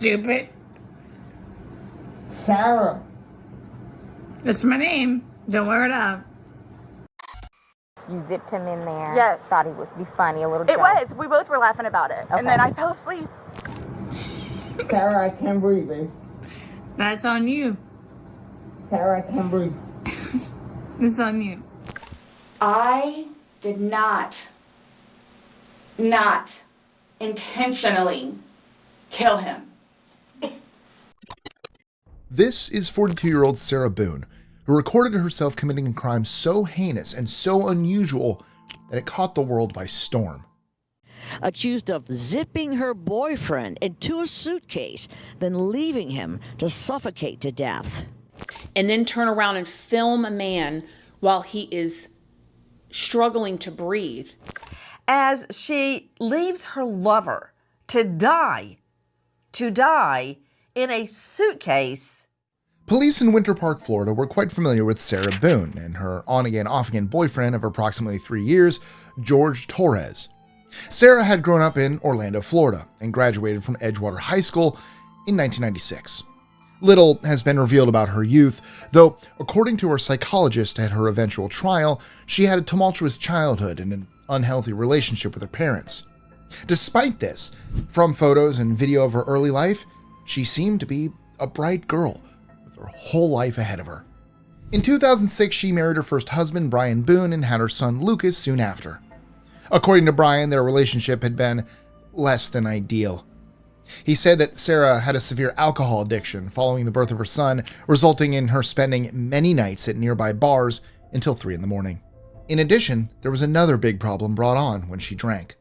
Stupid. Sarah. That's my name. Don't wear it up. You zipped him in there. Yes. Thought he would be funny, a little It joke. was. We both were laughing about it. Okay. And then I fell asleep. Sarah, I can't breathe, babe. That's on you. Sarah, I can't breathe. It's on you. I did not intentionally kill him. This is 42-year-old Sarah Boone, who recorded herself committing a crime so heinous and so unusual that it caught the world by storm. Accused of zipping her boyfriend into a suitcase, then leaving him to suffocate to death. And then turn around and film a man while he is struggling to breathe. As she leaves her lover to die in a suitcase. Police in Winter Park, Florida were quite familiar with Sarah Boone and her on-again, off-again boyfriend of approximately 3 years, Jorge Torres. Sarah had grown up in Orlando, Florida, and graduated from Edgewater High School in 1996. Little has been revealed about her youth, though according to her psychologist at her eventual trial, she had a tumultuous childhood and an unhealthy relationship with her parents. Despite this, from photos and video of her early life, she seemed to be a bright girl with her whole life ahead of her. In 2006, she married her first husband, Brian Boone, and had her son Lucas soon after. According to Brian, their relationship had been less than ideal. He said that Sarah had a severe alcohol addiction following the birth of her son, resulting in her spending many nights at nearby bars until 3 a.m. In addition, there was another big problem brought on when she drank.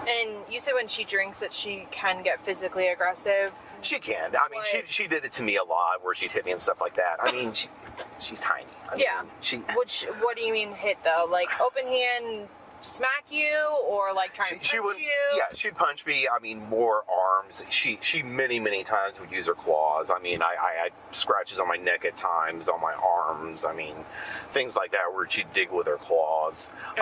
And you said when she drinks that she can get physically aggressive? She can. I mean, she did it to me a lot, where she'd hit me and stuff like that. I mean, she's tiny. I mean, What do you mean hit, though? Like, open hand smack you, or like try and punch you? Yeah, she'd punch me. I mean, more arms. She many times would use her claws. I mean, I had scratches on my neck at times, on my arms. I mean, things like that where she'd dig with her claws. Okay.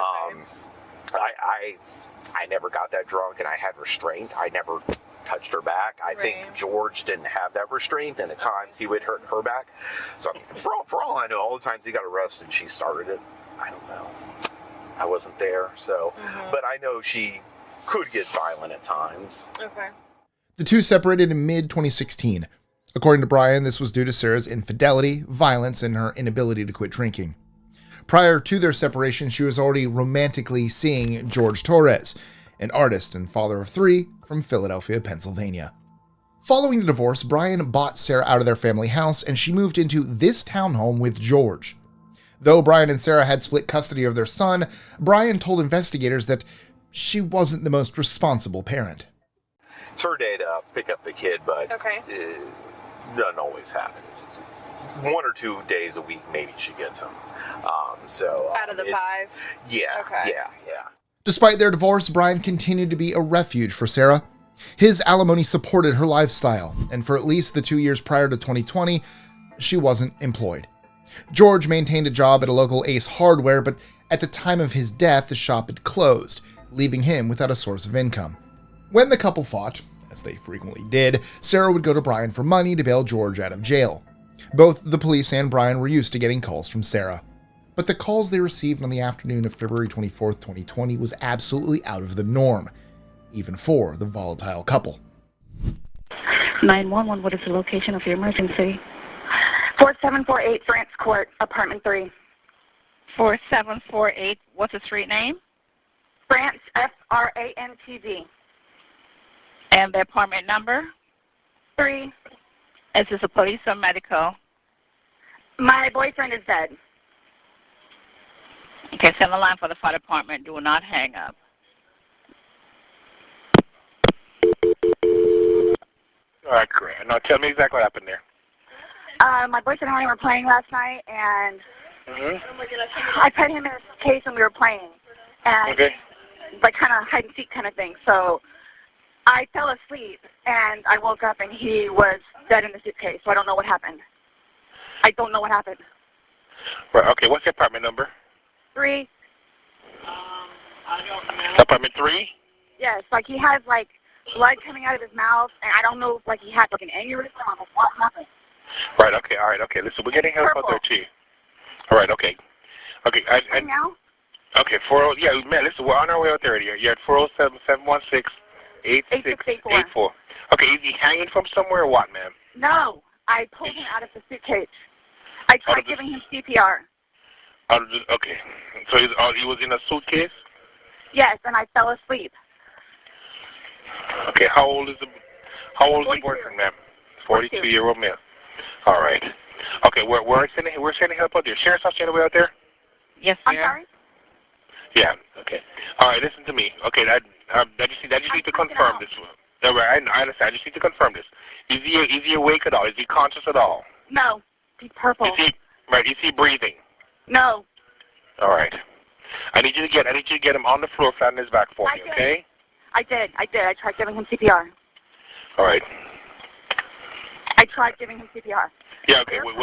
I never got that drunk, and I had restraint. I never touched her back. I think George didn't have that restraint, and at times he would hurt her back. So I mean, for all I know, all the times he got arrested, she started it. I don't know. I wasn't there, so. But I know she could get violent at times. Okay. The two separated in mid-2016. According to Brian, this was due to Sarah's infidelity, violence, and her inability to quit drinking. Prior to their separation, she was already romantically seeing Jorge Torres, an artist and father of 3 from Philadelphia, Pennsylvania. Following the divorce, Brian bought Sarah out of their family house, and she moved into this townhome with George. Though Brian and Sarah had split custody of their son, Brian told investigators that she wasn't the most responsible parent. It's her day to pick up the kid, but it doesn't always happen. 1 or 2 days a week, maybe she gets him. Out of the 5? Yeah. Okay. Yeah. Despite their divorce, Brian continued to be a refuge for Sarah. His alimony supported her lifestyle, and for at least the 2 years prior to 2020, she wasn't employed. George maintained a job at a local Ace Hardware, but at the time of his death, the shop had closed, leaving him without a source of income. When the couple fought, as they frequently did, Sarah would go to Brian for money to bail George out of jail. Both the police and Brian were used to getting calls from Sarah. But the calls they received on the afternoon of February 24th, 2020 was absolutely out of the norm, even for the volatile couple. 911, what is the location of your emergency? 4748 France Court, apartment 3. 4748, what's the street name? France, Frantv. And the apartment number? 3. Is this a police or medical? My boyfriend is dead. Okay, send the line for the fire department. Do not hang up. All right, great. Now tell me exactly what happened there. My boyfriend and I were playing last night, and I put him in his case and we were playing. And like kind of hide and seek kind of thing. So I fell asleep, and I woke up, and he was dead in the suitcase, so I don't know what happened. I don't know what happened. Right, okay, what's the apartment number? 3. Apartment 3? Yes, like he has like blood coming out of his mouth, and I don't know if, like, he had, like, an aneurysm or what happened. Right, okay, all right, okay. Listen, we're getting help out there, too. All right, okay. Okay, Right now? Okay, yeah, man, listen, we're on our way out there. You're at 407-716-8684. Okay, is he hanging from somewhere or what, ma'am? No, I pulled him out of the suitcase. I tried giving him CPR. Okay, so he was in a suitcase? Yes, and I fell asleep. Okay, how old is the boyfriend, ma'am? 42-year-old male. All right. Okay, we're sending help out there. Sheriff's officer on the way out there? Yes, I'm sorry? Yeah. Okay. All right. Listen to me. Okay. I just need to confirm this. All right. I understand. I just need to confirm this. Is he awake at all? Is he conscious at all? No. He's purple. Is he breathing? No. All right. I need you to get him on the floor, flat on his back for me. Okay. I did. I tried giving him CPR. All right. I tried giving him CPR. Yeah. Okay. But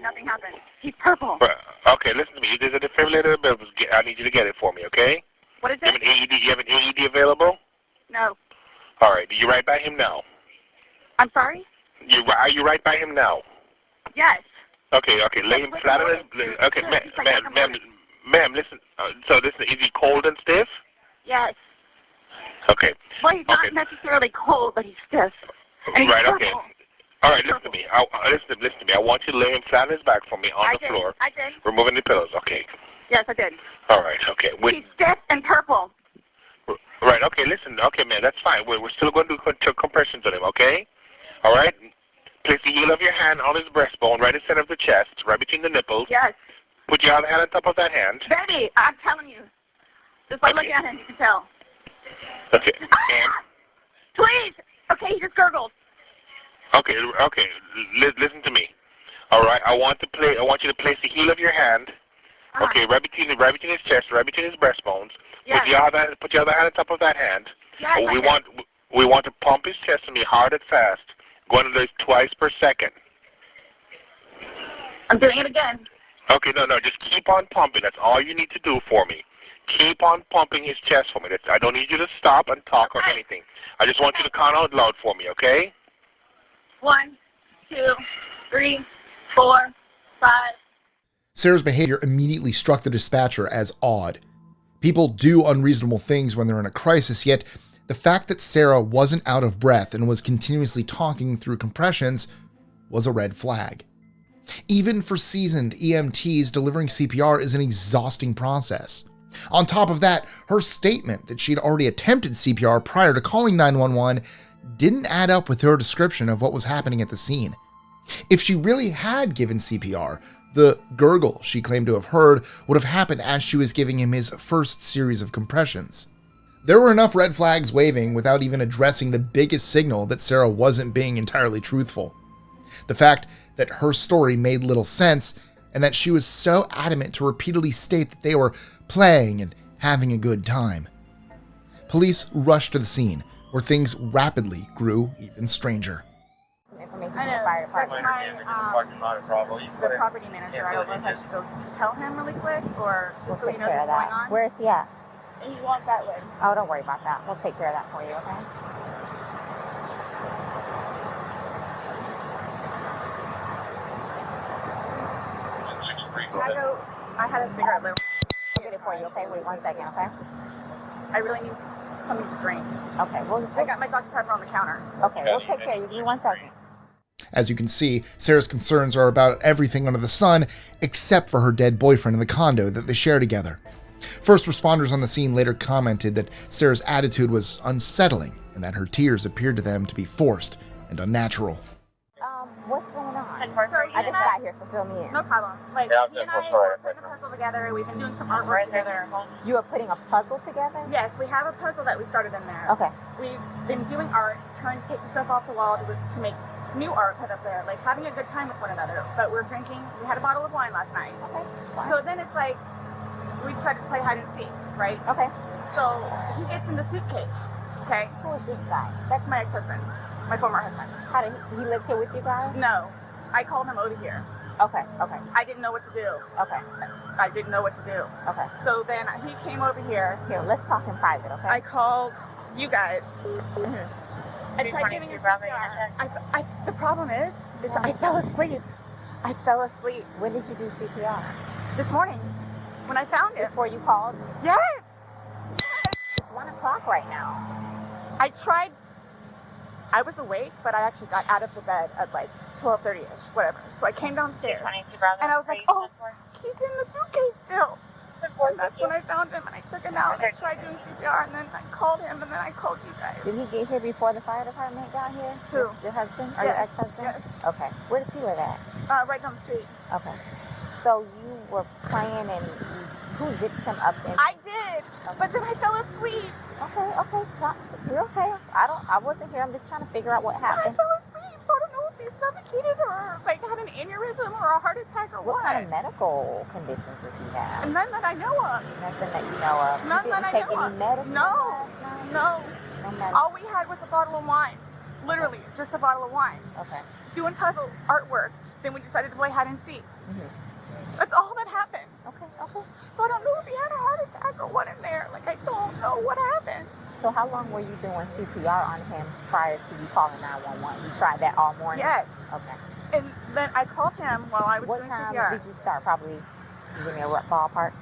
nothing happened. He's purple. Okay. Listen to me. There's a defibrillator available. I need you to get it for me. Okay. What is it? You have an AED available? No. All right. Do you right by him now? I'm sorry? Are you right by him now? Yes. Okay. Lay him flat on his. Okay, ma'am. Listen. So listen. Is he cold and stiff? Yes. Okay. Well, he's not necessarily cold, but he's stiff. And he's purple. Okay. All right. Listen to me. Listen to me. I want you to lay him flat on his back for me on the floor. I did. Removing the pillows. Okay. Yes, I did. All right. Okay. He's stiff and purple. Right. Okay. Listen. Okay, man. That's fine. We're still going to do compressions on him. Okay. All right. Place the heel of your hand on his breastbone, right in the center of the chest, right between the nipples. Yes. Put your other hand on top of that hand. Baby, I'm telling you. Just by looking at him, you can tell. Okay. Please. Okay, he just gurgled. Okay. Listen to me. All right. I want you to place the heel of your hand. Okay, right between his chest, right between his breastbones. Yes. Put your other hand on top of that hand. Yes, we want to pump his chest to me hard and fast, going to this twice per second. I'm doing it again. Okay, no, just keep on pumping. That's all you need to do for me. Keep on pumping his chest for me. I don't need you to stop and talk or anything. I just want you to count out loud for me, okay? 1, 2, 3, 4, 5. Sarah's behavior immediately struck the dispatcher as odd. People do unreasonable things when they're in a crisis, yet the fact that Sarah wasn't out of breath and was continuously talking through compressions was a red flag. Even for seasoned EMTs, delivering CPR is an exhausting process. On top of that, her statement that she'd already attempted CPR prior to calling 911 didn't add up with her description of what was happening at the scene. If she really had given CPR, the gurgle she claimed to have heard would have happened as she was giving him his first series of compressions. There were enough red flags waving without even addressing the biggest signal that Sarah wasn't being entirely truthful. The fact that her story made little sense and that she was so adamant to repeatedly state that they were playing and having a good time. Police rushed to the scene, where things rapidly grew even stranger. I know. That's the property manager. I don't know if I should go tell him really quick or just so he knows what's going on. Where is he at? He wants that way. Oh, don't worry about that. We'll take care of that for you, okay? I had a cigarette lit. I'll get it for you, okay? Wait 1 second, okay? I really need something to drink. Okay, I got my Dr. Pepper on the counter. Okay, we'll take care of you. Give me 1 second. As you can see, Sarah's concerns are about everything under the sun except for her dead boyfriend in the condo that they share together. First responders on the scene later commented that Sarah's attitude was unsettling and that her tears appeared to them to be forced and unnatural. What's going on? Sorry, I just got here, so fill me in. No problem. Like, he and I were putting a puzzle together. We've been doing some artwork together. You are putting a puzzle together? Yes, we have a puzzle that we started in there. Okay. We've been doing art, trying to take the stuff off the wall to make new art put up there, like having a good time with one another. But we're drinking. We had a bottle of wine last night. Okay. Fine. So then it's like, we decided to play hide and seek, right? Okay. So he gets in the suitcase, okay? Who is this guy? That's my ex-husband, my former husband. How did he live here with you guys? No. I called him over here. Okay. I didn't know what to do. Okay. I didn't know what to do. Okay. So then he came over here. Here, let's talk in private, okay? I called you guys. I tried giving you CPR. The problem is I fell asleep. I fell asleep. When did you do CPR? This morning, when I found it. Before you called? Yes! It's 1 o'clock right now. I tried. I was awake, but I actually got out of the bed at like 12:30ish, whatever. So I came downstairs, and I was like, oh, he's in the suitcase still. And that's when I found him, and I took him out, and I tried doing CPR, and then I called him, and then I called you guys. Did he get here before the fire department got here? Who? Your husband? Or Yes. your ex-husband? Yes. Okay. Where does he live at? Right down the street. Okay. So you were playing, and who zipped him up? I did, but then I fell asleep. Okay. You're okay. I wasn't here. I'm just trying to figure out what happened. I fell asleep, so I don't know if he suffocated or like had an aneurysm or a heart attack or what. What kind of medical conditions does he have? None that I know of. Nothing that you know of. None You that didn't I take know any of. medicine? No. No medicine. All we had was a bottle of wine. Literally, just a bottle of wine. Okay. Doing puzzle artwork. Then we decided to play hide and seek. That's all that happened. Okay. So I don't know if he had a heart attack or what in there. Like, I don't know what happened. So how long were you doing CPR on him prior to you calling 911? You tried that all morning? Yes. Okay. And then I called him while I was doing CPR. What time did you start? Probably, give me a rough ballpark.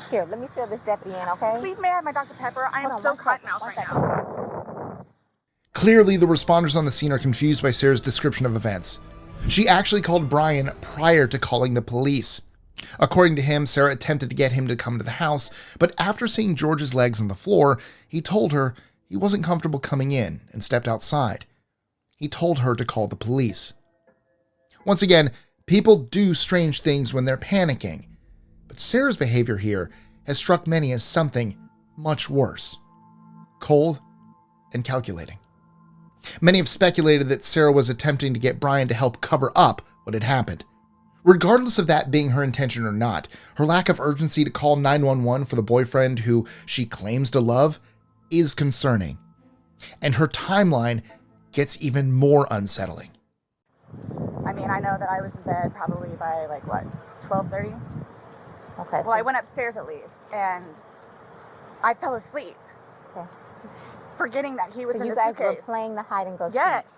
Here, let me fill this deputy in, okay? Please, may I have my Dr. Pepper? I am so cotton-mouthed right now. Clearly, the responders on the scene are confused by Sarah's description of events. She actually called Brian prior to calling the police. According to him, Sarah attempted to get him to come to the house, but after seeing George's legs on the floor, he told her he wasn't comfortable coming in and stepped outside. He told her to call the police. Once again, people do strange things when they're panicking, but Sarah's behavior here has struck many as something much worse. Cold and calculating. Many have speculated that Sarah was attempting to get Brian to help cover up what had happened. Regardless of that being her intention or not, her lack of urgency to call 911 for the boyfriend who she claims to love is concerning. And her timeline gets even more unsettling. I mean, I know that I was in bed probably by like, what, 12:30? Okay. Well, I went upstairs at least, and I fell asleep. Okay. Forgetting that he was in the suitcase. suitcase. You guys were playing the hide and go seek? Yes.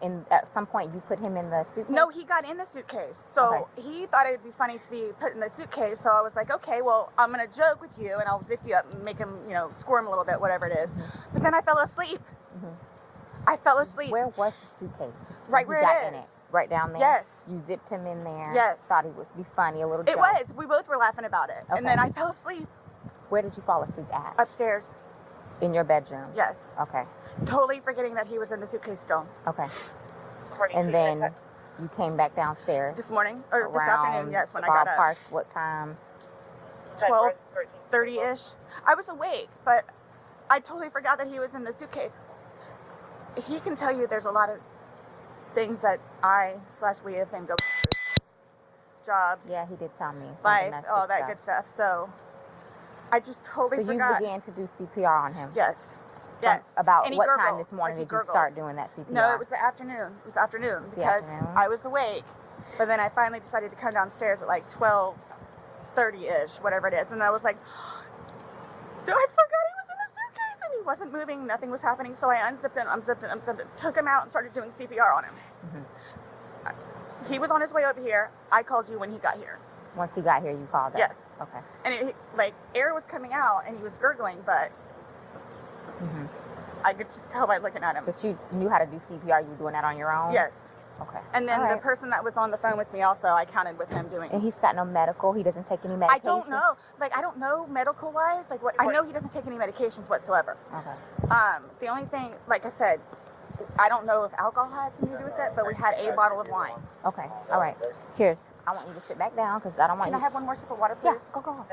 And at some point you put him in the suitcase? No, he got in the suitcase. So he thought it would be funny to be put in the suitcase. So I was like, okay, well, I'm going to joke with you and I'll zip you up and make him, squirm a little bit, whatever it is. But then I fell asleep. I fell asleep. Where was the suitcase? Right where it is. Right down there? Yes. You zipped him in there? Yes. Thought he would be funny, a little joke? It was. We both were laughing about it. Okay. And then I fell asleep. Where did you fall asleep at? Upstairs. In your bedroom? Yes. Okay. Totally forgetting that he was in the suitcase still. Okay. And then you came back downstairs? This morning? Or this afternoon, yes, when I got up. Ballpark, what time? 12:30-ish. I was awake, but I totally forgot that he was in the suitcase. He can tell you there's a lot of things that we have been going through. Jobs. Yeah, he did tell me. Life, all that good stuff. So I just totally forgot. So you began to do CPR on him? Yes. Yes. About what time this morning did you start doing that CPR? No, it was the afternoon. It was afternoon because I was awake, but then I finally decided to come downstairs at like 12:30-ish, whatever it is, and I was like, I forgot he was in the suitcase, and he wasn't moving, nothing was happening, so I unzipped him, took him out and started doing CPR on him. He was on his way over here. I called you when he got here. Once he got here, you called us? Yes. Okay. And air was coming out, and he was gurgling, but I could just tell by looking at him. But you knew how to do CPR? You were doing that on your own? Yes. Okay. And then the person that was on the phone with me also, I counted with him doing it. And he's got no medical? He doesn't take any medication? I don't know. I don't know medical-wise. I know he doesn't take any medications whatsoever. Okay. The only thing, like I said, I don't know if alcohol had something to do with it, but we had a bottle of wine. Okay. All right. Here, I want you to sit back down because I don't want Can I have one more sip of water, please? Yeah, go.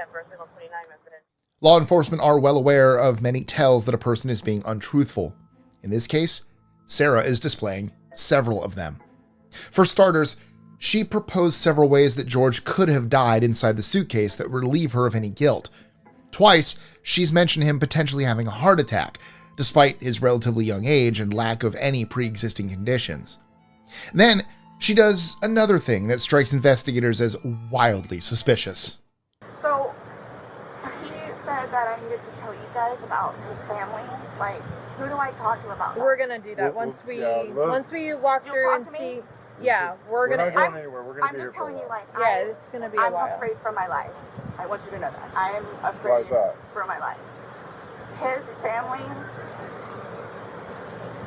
Law enforcement are well aware of many tells that a person is being untruthful. In this case, Sarah is displaying several of them. For starters, she proposed several ways that George could have died inside the suitcase that would relieve her of any guilt. Twice, she's mentioned him potentially having a heart attack, despite his relatively young age and lack of any pre-existing conditions. Then, she does another thing that strikes investigators as wildly suspicious. So, he said that I needed to tell you guys about his family. Who do I talk to about that? We're gonna do that once we walk through and see. Yeah, we're not gonna. going anywhere. We're gonna I'm be here just for a telling you, while. like, Yeah, this is gonna be a I'm while. afraid for my life. I want you to know that. I am Why afraid is that? for my life. His family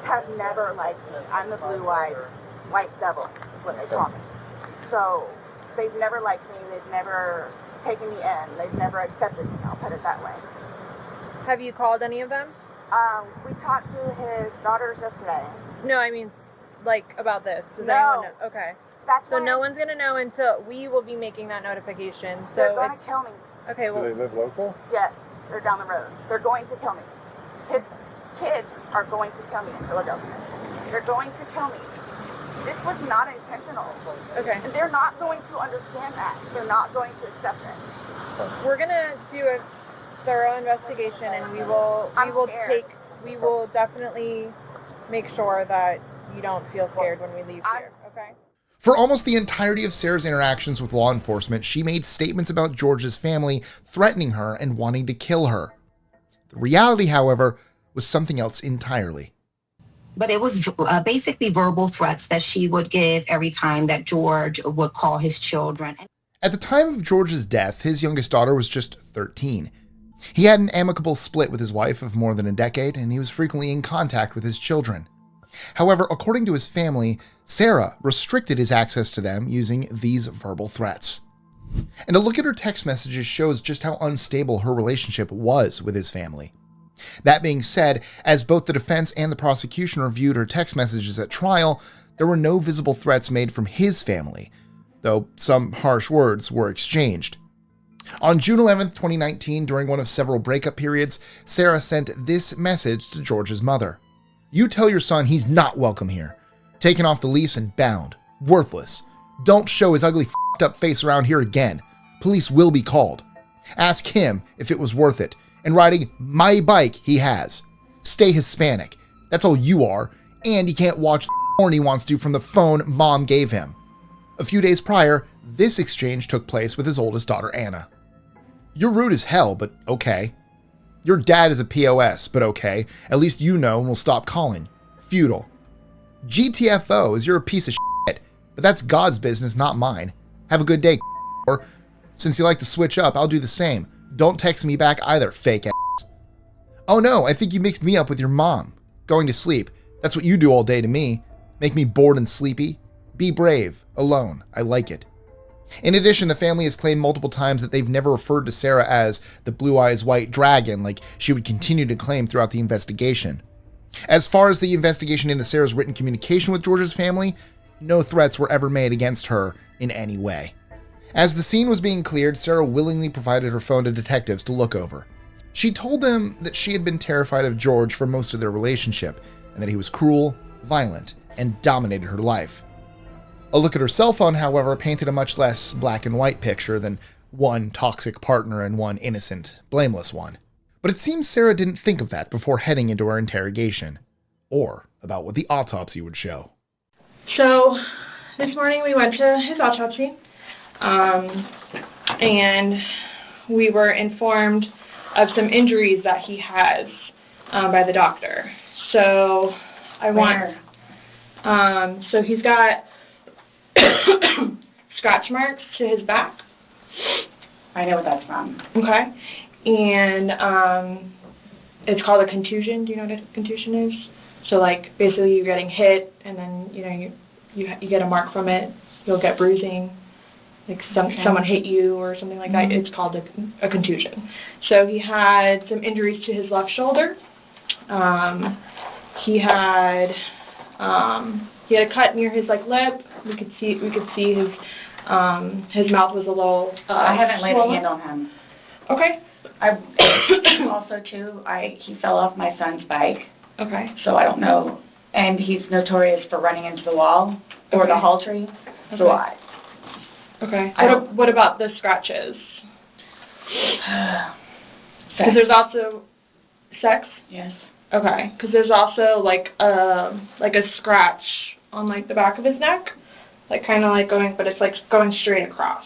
have never liked me. I'm the blue-eyed white devil, is what they call me. So they've never liked me. They've never taken me in. They've never accepted me. I'll put it that way. Have you called any of them? We talked to his daughters yesterday. No, I mean, like, about this. Does No. anyone know? Okay. That's So why no one's gonna know until we will be making that notification. So they're gonna it's kill me. okay. Do Well, they live local? Yes, they're down the road. They're going to kill me. His kids are going to kill me in Philadelphia. They're going to kill me. This was not intentional. okay. And they're not going to understand that. They're not going to accept it. We're gonna do a thorough investigation, and we will scared. we will definitely make sure that you don't feel scared when we leave here. Okay. For almost the entirety of Sarah's interactions with law enforcement, she made statements about George's family threatening her and wanting to kill her. The reality, however, was something else entirely. But it was basically verbal threats that she would give every time that George would call his children. At the time of George's death, his youngest daughter was just 13. He had an amicable split with his wife of more than a decade, and he was frequently in contact with his children. However, according to his family, Sarah restricted his access to them using these verbal threats. And a look at her text messages shows just how unstable her relationship was with his family. That being said, as both the defense and the prosecution reviewed her text messages at trial, there were no visible threats made from his family, though some harsh words were exchanged. On June 11, 2019, during one of several breakup periods, Sarah sent this message to George's mother. "You tell your son he's not welcome here. Taken off the lease and bound. Worthless. Don't show his ugly f***ed up face around here again. Police will be called. Ask him if it was worth it. And riding my bike he has. Stay Hispanic. That's all you are. And he can't watch the porn he wants to from the phone mom gave him." A few days prior, this exchange took place with his oldest daughter, Anna. "You're rude as hell, but okay. Your dad is a POS, but okay. At least you know and will stop calling. Feudal. GTFO is you're a piece of shit, but that's God's business, not mine. Have a good day, or since you like to switch up, I'll do the same. Don't text me back either, fake ass. Oh no, I think you mixed me up with your mom. Going to sleep. That's what you do all day to me. Make me bored and sleepy. Be brave. Alone. I like it." In addition, the family has claimed multiple times that they've never referred to Sarah as the Blue Eyes White Dragon like she would continue to claim throughout the investigation. As far as the investigation into Sarah's written communication with George's family, no threats were ever made against her in any way. As the scene was being cleared, Sarah willingly provided her phone to detectives to look over. She told them that she had been terrified of George for most of their relationship, and that he was cruel, violent, and dominated her life. A look at her cell phone, however, painted a much less black and white picture than one toxic partner and one innocent, blameless one. But it seems Sarah didn't think of that before heading into her interrogation, or about what the autopsy would show. So, this morning we went to his autopsy, and we were informed of some injuries that he has by the doctor. So, so he's got scratch marks to his back. I know what that's from. Okay. And it's called a contusion. Do you know what a contusion is? So, like, basically you're getting hit, and then, you get a mark from it. You'll get bruising. Like, someone hit you or something like that. It's called a contusion. So he had some injuries to his left shoulder. He had a cut near his lip. We could see his mouth was a little I haven't laid a swollen. hand on him. Okay. Also, too, he fell off my son's bike. Okay. So I don't know. And he's notorious for running into the wall or the hall tree. Okay. So Okay. What about the scratches? Because there's also sex. Yes. Okay. Because there's also like a scratch on the back of his neck, kind of going, but it's going straight across.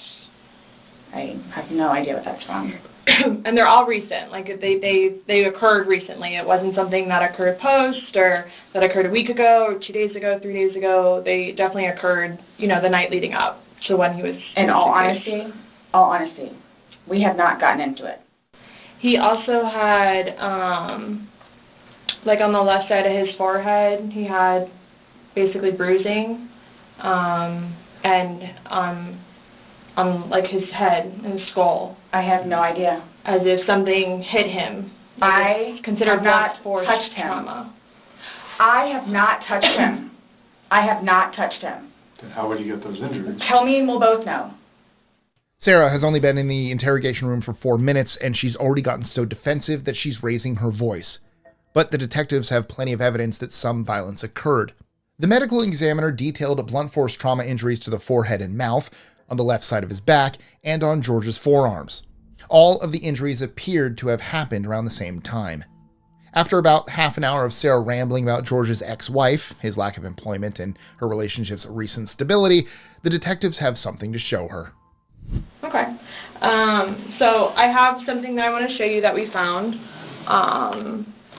I have no idea what that's from. and they're all recent. Like they occurred recently. It wasn't something that occurred post or that occurred a week ago or 2 days ago, 3 days ago. They definitely occurred, you know, the night leading up to when he was. In all honesty, we have not gotten into it. He also had, like on the left side of his forehead, he had basically bruising, and on like his head and his skull. I have no idea. As if something hit him. I considered have not force touched him. trauma. I have not touched him. I have not touched him. Then how would you get those injuries? Tell me and we'll both know. Sarah has only been in the interrogation room for 4 minutes, and she's already gotten so defensive that she's raising her voice. But the detectives have plenty of evidence that some violence occurred. The medical examiner detailed blunt force trauma injuries to the forehead and mouth, on the left side of his back, and on George's forearms. All of the injuries appeared to have happened around the same time. After about half an hour of Sarah rambling about George's ex-wife, his lack of employment, and her relationship's recent stability, the detectives have something to show her. Okay. So I have something that I want to show you that we found,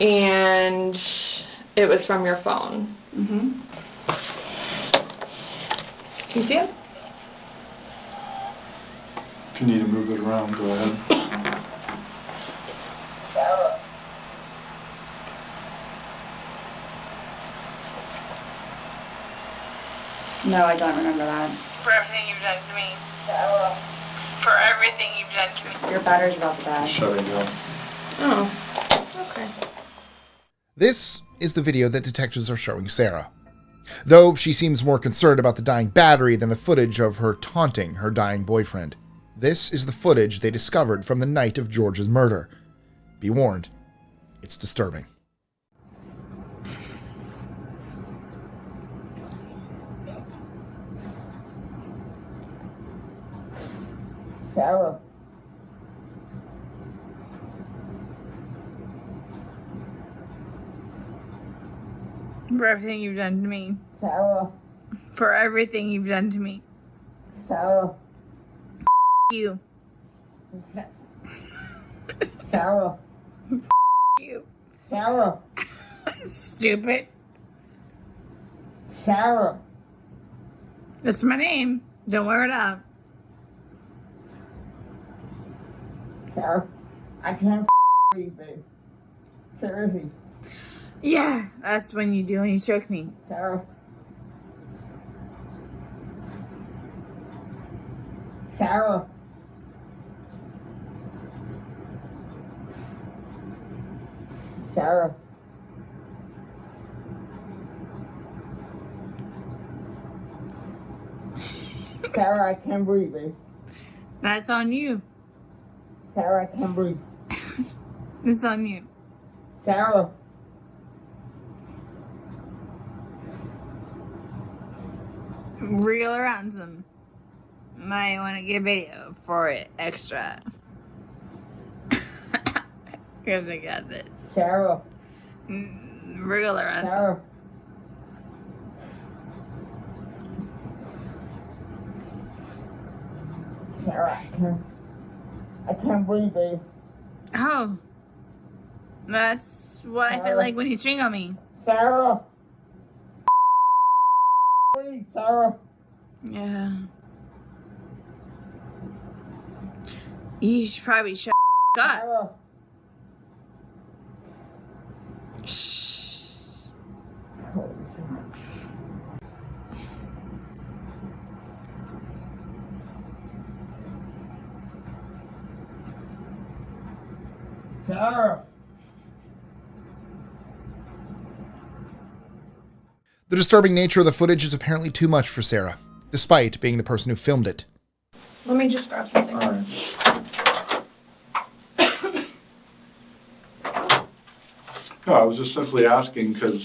and it was from your phone. Mm-hmm. Can you see it? If you need to move it around, go ahead. No, I don't remember that. For everything you've done to me. For everything you've done to me. Your battery's about to die. Shut it down. Oh, okay. This is the video that detectives are showing Sarah. Though she seems more concerned about the dying battery than the footage of her taunting her dying boyfriend. This is the footage they discovered from the night of George's murder. Be warned, it's disturbing. Sarah. For everything you've done to me. Sarah. For everything you've done to me. Sarah. You. Sarah. You. Sarah. Stupid. Sarah. That's my name. Don't wear it up. Sarah. I can't breathe, babe. Seriously. Yeah, that's when you do when you choke me. Sarah. Sarah. Sarah. Sarah, I can't breathe, babe. That's on you. Sarah, I can't breathe. It's on you. Sarah. Real or ransom. Might want to get video for it extra. Because I got this. Sarah. Real or ransom. Sarah. Sarah, I can't breathe, babe. Oh. That's what I feel like when you ching on me. Sarah. Breathe, Sarah. Yeah. You should probably shut up. Sarah. Shh. Sarah. The disturbing nature of the footage is apparently too much for Sarah, despite being the person who filmed it. Let me just grab something. All right. No, I was just simply asking because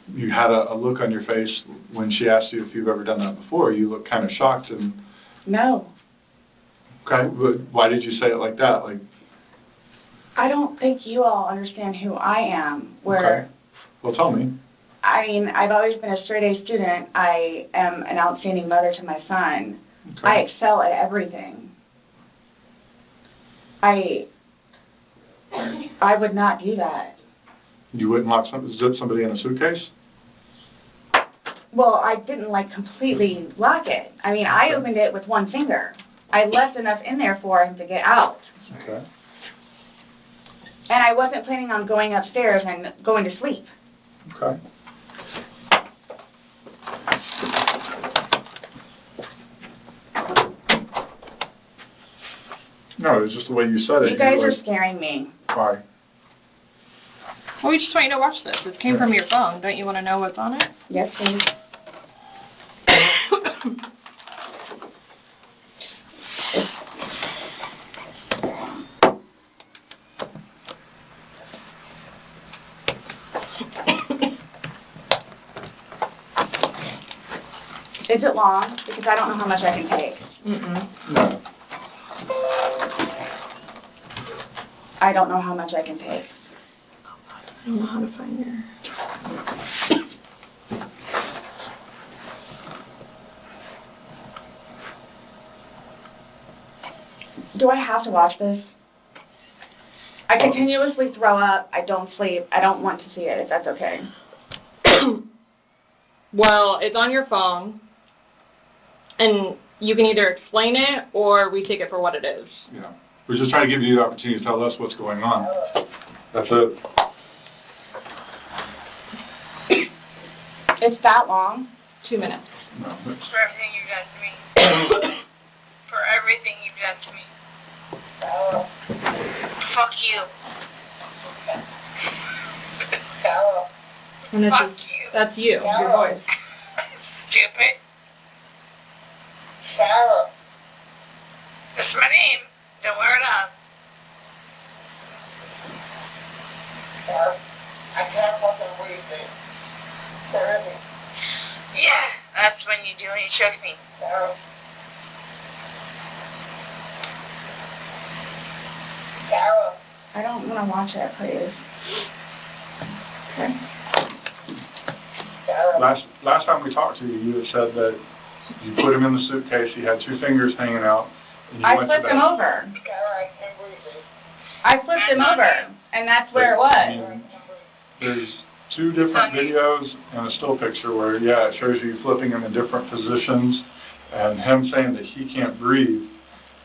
you had a look on your face when she asked you if you've ever done that before. You looked kind of shocked and. No. Okay, but why did you say it like that? Like. I don't think you all understand who I am. Where. Okay. Well, tell me. I mean, I've always been a straight-A student. I am an outstanding mother to my son. Okay. I excel at everything. I would not do that. You wouldn't zip somebody in a suitcase? Well, I didn't like completely lock it. I mean, I opened it with one finger. I left enough in there for him to get out. Okay. And I wasn't planning on going upstairs and going to sleep. Okay. No, it's just the way you said it. You guys are scaring me. Why? Well, we just want you to watch this. This came from your phone. Don't you want to know what's on it? Yes, please. Is it long? Because I don't know how much I can take. No. I don't know how much I can take. I don't know how to find your... Do I have to watch this? I continuously throw up. I don't sleep. I don't want to see it, if that's okay. Well, it's on your phone, and you can either explain it or we take it for what it is. Yeah. We're just trying to give you the opportunity to tell us what's going on. That's it. It's that long? 2 minutes. No. For everything you've done to me. For everything you've done to me. Fuck you. And it's Fuck just, you. that's you, your voice. Stupid. Sarah. That's my name. Don't wear it up. Sarah, I can't fucking breathe it. Sarah. Yeah, that's when you do when you choke me. Sarah. Sarah. I don't want to watch it, please. Okay. Last time we talked to you, you had said that you put him in the suitcase, he had 2 fingers hanging out, and you I went to flipped bed. him over. I flipped him over, and that's where it was. There's 2 different videos and a still picture where, yeah, it shows you flipping him in different positions, and him saying that he can't breathe,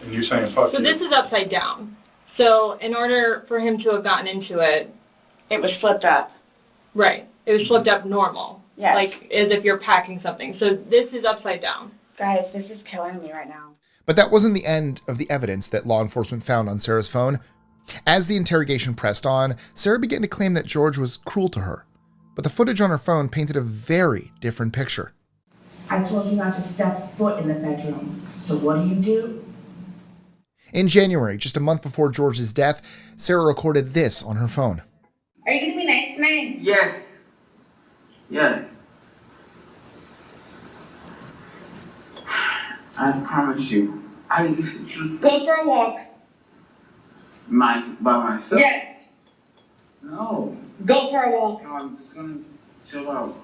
and you saying, fuck So you. this is upside down. So in order for him to have gotten into it... It was flipped up. Right. It was flipped up normal. Yes. Like as if you're packing something. So this is upside down. Guys, this is killing me right now. But that wasn't the end of the evidence that law enforcement found on Sarah's phone. As the interrogation pressed on, Sarah began to claim that George was cruel to her. But the footage on her phone painted a very different picture. I told you not to step foot in the bedroom. So what do? In January, just a month before George's death, Sarah recorded this on her phone. Are you going to be nice tonight? Yes. Yes. I promise you. I used to go for a walk. By myself? Yes. No. Go for a walk. No, I'm just gonna chill out.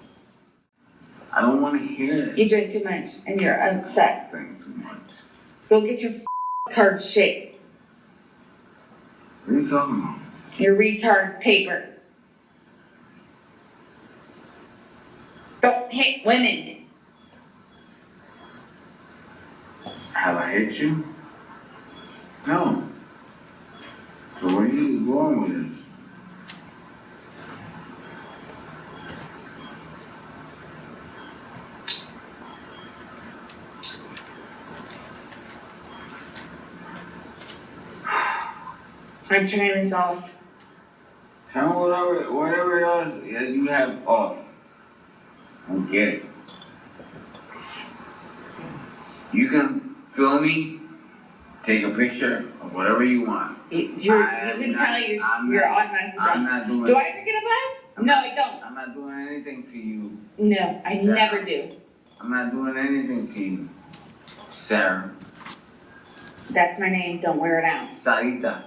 I don't want to hear it. You drink too much and you're upset. Thanks so much. Go get your card shaped. What are you talking about? Your retard paper. Don't hit women. Have I hit you? No. So where are you going with this? I'm turning this off. Tell me whatever else you have off. Okay. You can film me, take a picture of whatever you want. You can tell you're on my I'm not doing. Do I ever get a buzz? No, I don't. I'm not doing anything to you. No, I Sarah. never do. I'm not doing anything to you, Sarah. That's my name. Don't wear it out. Sarita.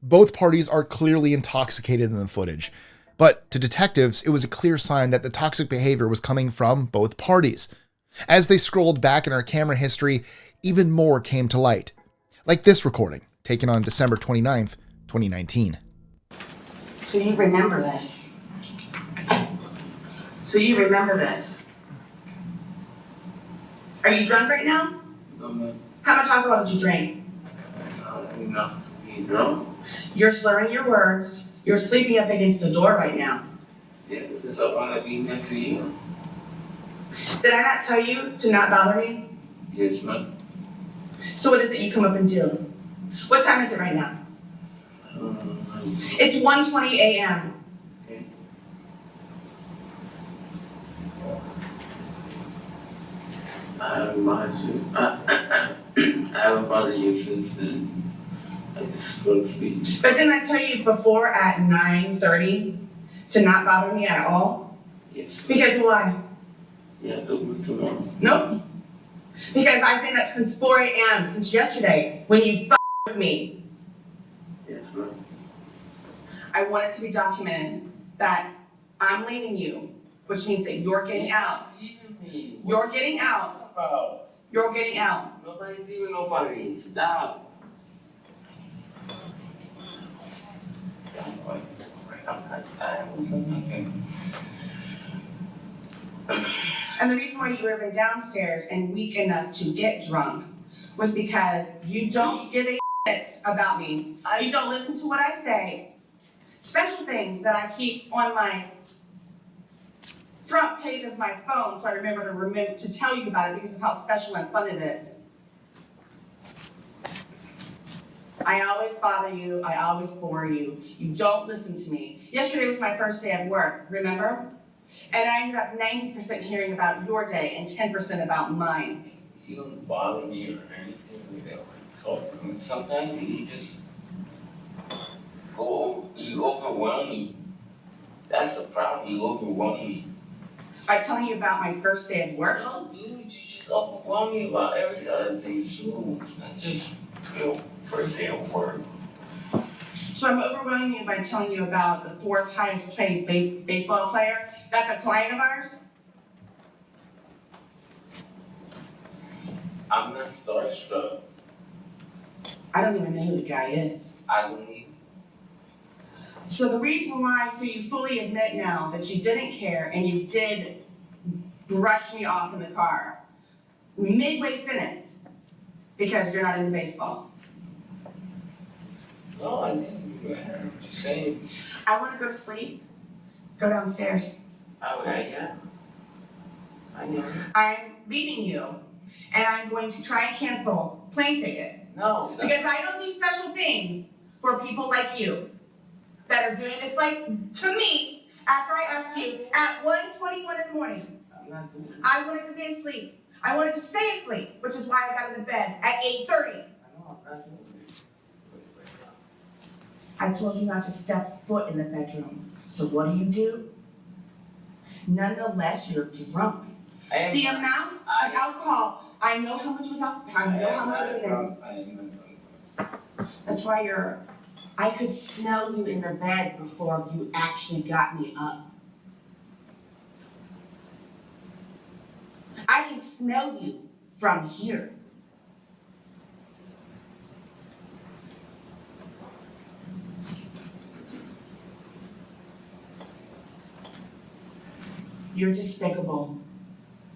Both parties are clearly intoxicated in the footage, but to detectives, it was a clear sign that the toxic behavior was coming from both parties. As they scrolled back in our camera history, even more came to light. Like this recording, taken on December 29th, 2019. So you remember this. Are you drunk right now? No, man. How much alcohol did you drink? Not enough to be drunk. You're slurring your words. You're sleeping up against the door right now. Yeah, because I want to be next to you. Did I not tell you to not bother me? Yes, ma'am. So what is it you come up and do? What time is it right now? It's 1:20 a.m. Okay. I haven't bothered you. I haven't bothered you since then. I just go to sleep. But didn't I tell you before at 9:30 to not bother me at all? Yes. Because why? Yeah, till tomorrow. Nope. Because I've been up since 4 a.m. since yesterday when you with me. Yes, ma'am. I want it to be documented that I'm leaving you, which means that you're getting out. You're getting out. You're getting out. Nobody's leaving nobody. Stop. And the reason why you were even downstairs and weak enough to get drunk was because you don't give a shit about me. You don't listen to what I say. Special things that I keep on my front page of my phone so I remember to tell you about it because of how special and fun it is. I always bother you. I always bore you. You don't listen to me. Yesterday was my first day at work, remember? And I ended up 90% hearing about your day and 10% about mine. You don't bother me or anything like that. Talk. I mean, sometimes you just you overwhelm me. That's the problem. You overwhelm me. By telling you about my first day at work? No, dude, you just overwhelm me about every other thing too. It's not just, first day at work. So I'm overwhelming you by telling you about the fourth highest paid baseball player. That's a client of ours. I'm not starstruck. I don't even know who the guy is. I don't even. So the reason why, so you fully admit now that you didn't care and you did brush me off in the car. Midway sentence. Because you're not into baseball. No, I didn't. I'm just saying. I want to go to sleep. Go downstairs. Yeah. I know. I'm leaving you. And I'm going to try and cancel plane tickets. No. Because I don't do special things for people like you that are doing this like to me after I asked you at 1:21 in the morning. I'm not doing it. I wanted to be asleep. I wanted to stay asleep, which is why I got into bed at 8:30. I know, I'm not doing it. I told you not to step foot in the bedroom. So what do? Nonetheless, you're drunk. The amount of alcohol, I know how much was out. I know how much was in there. That's why I could smell you in the bed before you actually got me up. I can smell you from here. You're despicable.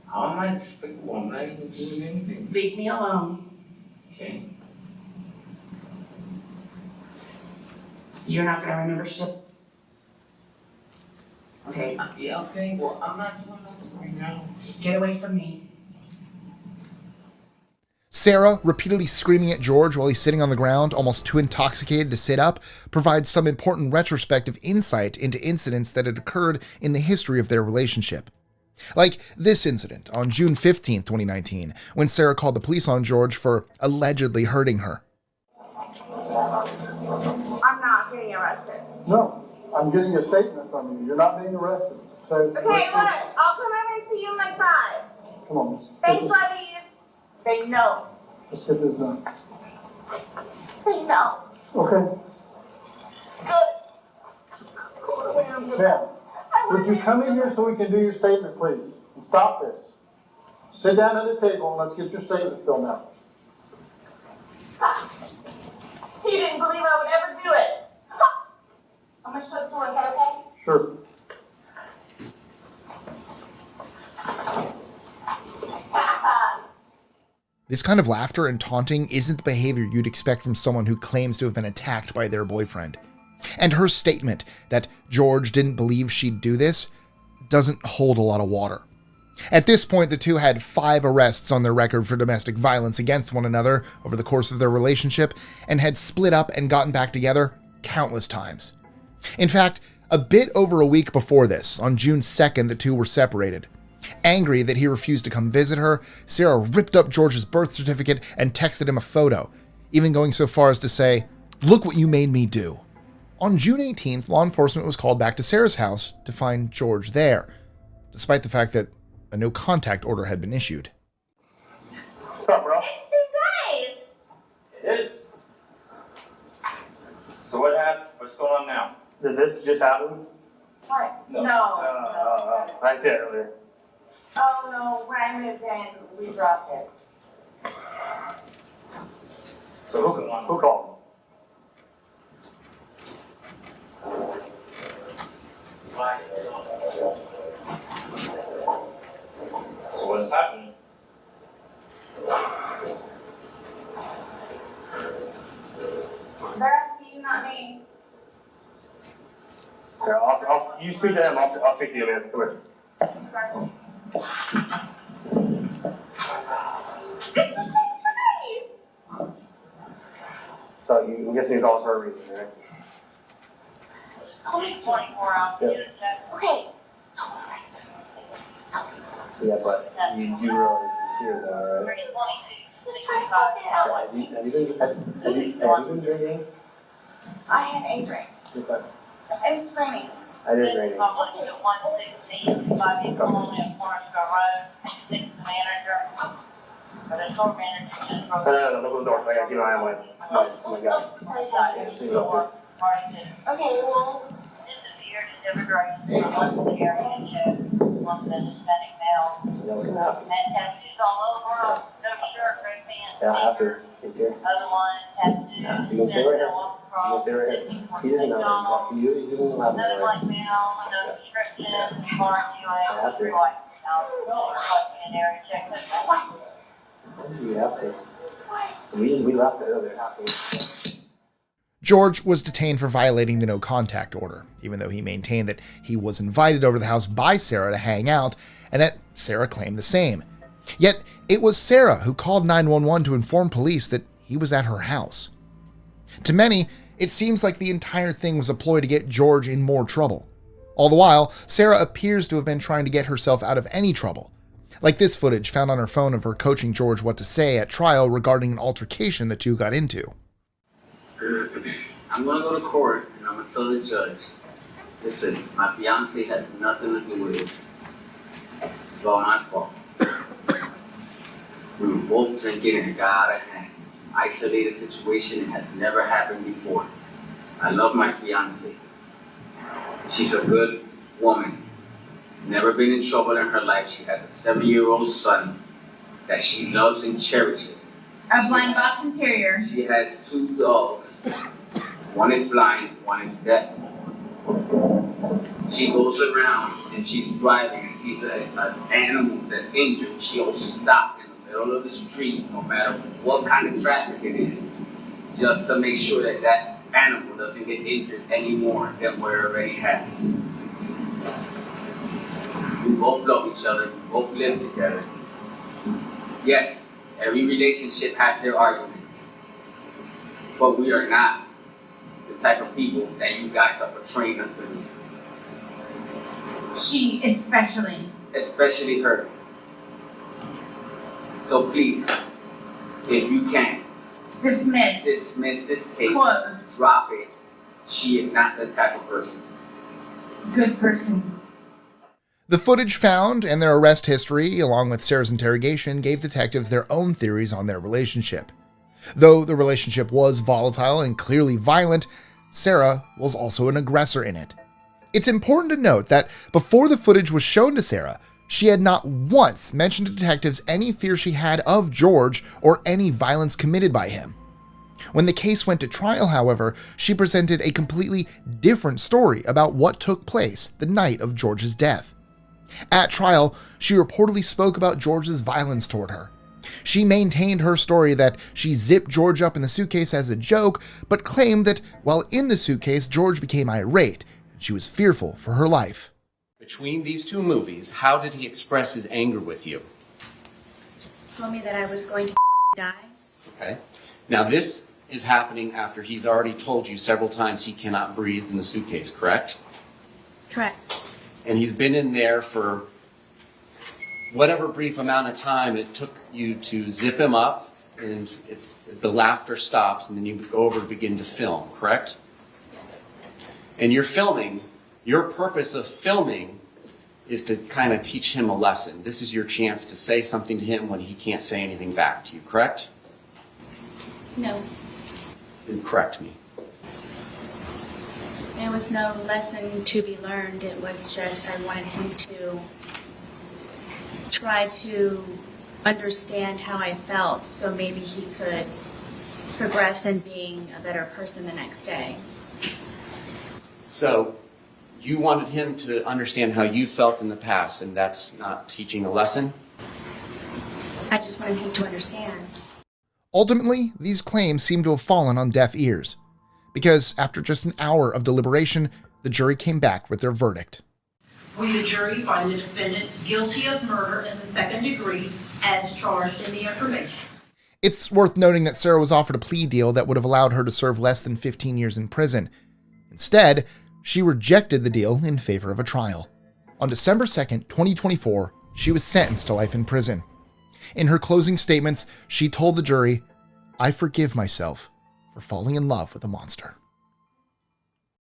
How am I despicable? I'm not even doing anything. Leave me alone. Okay. You're not gonna remember shit. Okay. Yeah, okay. Well, I'm not doing nothing right now. Get away from me. Sarah, repeatedly screaming at George while he's sitting on the ground, almost too intoxicated to sit up, provides some important retrospective insight into incidents that had occurred in the history of their relationship. Like this incident on June 15, 2019, when Sarah called the police on George for allegedly hurting her. I'm not getting arrested. No, I'm getting a statement from you. You're not being arrested. So, Okay, look, I'll come over and see you in like 5. Come on, Thanks, ladies. They know. let's get this done. They know. Okay. Good. Now, would you come in here so we can do your statement, please? And stop this. Sit down at the table and let's get your statement filled out. He didn't believe I would ever do it. I'm gonna shut the door. Is that okay? Sure. This kind of laughter and taunting isn't the behavior you'd expect from someone who claims to have been attacked by their boyfriend. And her statement that George didn't believe she'd do this doesn't hold a lot of water. At this point, the two had 5 arrests on their record for domestic violence against one another over the course of their relationship, and had split up and gotten back together countless times. In fact, a bit over a week before this, on June 2nd, the two were separated. Angry that he refused to come visit her, Sarah ripped up George's birth certificate and texted him a photo, even going so far as to say, "Look what you made me do." On June 18th, law enforcement was called back to Sarah's house to find George there, despite the fact that a no-contact order had been issued. What's up, bro? It's the guys. It is. So what happened? What's going on now? Did this just happen? What? No. I said earlier. Oh no, when I moved in, we dropped it. So who called? So what's happening? They're asking you, not me. Yeah, you speak to him. I'll speak to you, man. Come here. Sorry. So I'm guessing you called for a reason, right? Only 24 hours. Yeah. Okay. Yeah, but you do realize he's here, though, right? Have you been drinking? I had a drink. Okay. It was raining. I did raining. No, look at the door. I got, I have my guy. Okay, well. Yeah, I have to. He's here. Yeah, you can stay right here. You can stay right here. He doesn't know. He doesn't have me, right? I have to. You have to. We left it earlier. George was detained for violating the no-contact order, even though he maintained that he was invited over to the house by Sarah to hang out, and that Sarah claimed the same. Yet, it was Sarah who called 911 to inform police that he was at her house. To many, it seems like the entire thing was a ploy to get George in more trouble. All the while, Sarah appears to have been trying to get herself out of any trouble, like this footage found on her phone of her coaching George what to say at trial regarding an altercation the two got into. I'm gonna go to court and I'm gonna tell the judge, listen, my fiance has nothing to do with it. It's all my fault. We were both drinking and it got out of hand. It's an isolated situation. It has never happened before. I love my fiance. She's a good woman. Never been in trouble in her life. She has a 7-year-old son that she loves and cherishes. A blind Boston Terrier. She has 2 dogs. One is blind, one is deaf. She goes around and she's driving and sees an animal that's injured. She'll stop in the middle of the street, no matter what kind of traffic it is, just to make sure that that animal doesn't get injured any more than what it already has. We both love each other. We both live together. Yes, every relationship has their arguments, but we are not the type of people that you guys are portraying us to be. She especially. Especially her. So please, if you can, dismiss this case. Close. Drop it. She is not the type of person. Good person. The footage found and their arrest history, along with Sarah's interrogation, gave detectives their own theories on their relationship. Though the relationship was volatile and clearly violent, Sarah was also an aggressor in it. It's important to note that before the footage was shown to Sarah, she had not once mentioned to detectives any fear she had of George or any violence committed by him. When the case went to trial, however, she presented a completely different story about what took place the night of George's death. At trial, she reportedly spoke about George's violence toward her. She maintained her story that she zipped George up in the suitcase as a joke, but claimed that while in the suitcase, George became irate and she was fearful for her life. Between these two movies, how did he express his anger with you? Told me that I was going to die. Okay. Now this is happening after he's already told you several times he cannot breathe in the suitcase, correct? Correct. And he's been in there for whatever brief amount of time it took you to zip him up, and the laughter stops, and then you go over to begin to film, correct? Yes. And you're filming. Your purpose of filming is to kind of teach him a lesson. This is your chance to say something to him when he can't say anything back to you, correct? No. Then correct me. There was no lesson to be learned. It was just I wanted him to try to understand how I felt so maybe he could progress in being a better person the next day. So you wanted him to understand how you felt in the past, and that's not teaching a lesson? I just wanted him to understand. Ultimately, these claims seem to have fallen on deaf ears, because after just an hour of deliberation, the jury came back with their verdict. We, the jury, find the defendant guilty of murder in the second degree as charged in the information. It's worth noting that Sarah was offered a plea deal that would have allowed her to serve less than 15 years in prison. Instead, she rejected the deal in favor of a trial. On December 2nd, 2024, she was sentenced to life in prison. In her closing statements, she told the jury, "I forgive myself for falling in love with a monster."